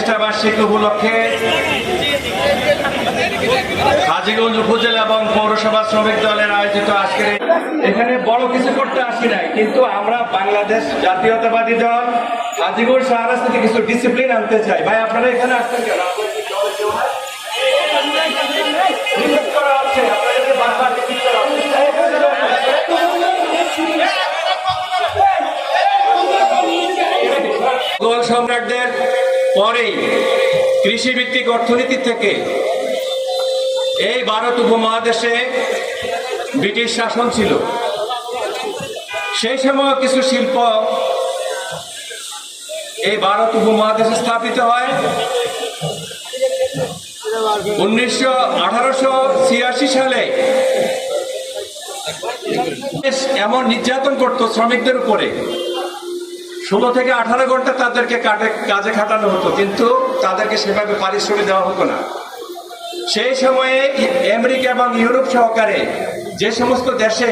প্রতিষ্ঠা বার্ষিকী উপলক্ষে হাজীগঞ্জ উপজেলা এবং পৌরসভা শ্রমিক দলের আয়োজিত আজকের এখানে বড় কিছু করতে আসি নাই, কিন্তু আমরা বাংলাদেশ জাতীয়তাবাদী দল হাজীগঞ্জ শাহরাজ থেকে কিছু ডিসিপ্লিন আনতে চাই। ভাই আপনারা এখানে আসছেন কেন? মোগল সম্রাটদের পরেই কৃষিভিত্তিক অর্থনীতি থেকে এই ভারত উপমহাদেশে ব্রিটিশ শাসন ছিল। সেই সময় কিছু শিল্প এই ভারত উপমহাদেশে স্থাপিত হয়। 1886 সালে এমন নির্যাতন করত শ্রমিকদের উপরে, 16 থেকে 18 ঘন্টা তাদেরকে কাজে খাটানো হতো, কিন্তু তাদেরকে সেভাবে পারিশ্রমিক দেওয়া হতো না। সেই সময়ে আমেরিকা এবং ইউরোপ সহকারে যে সমস্ত দেশে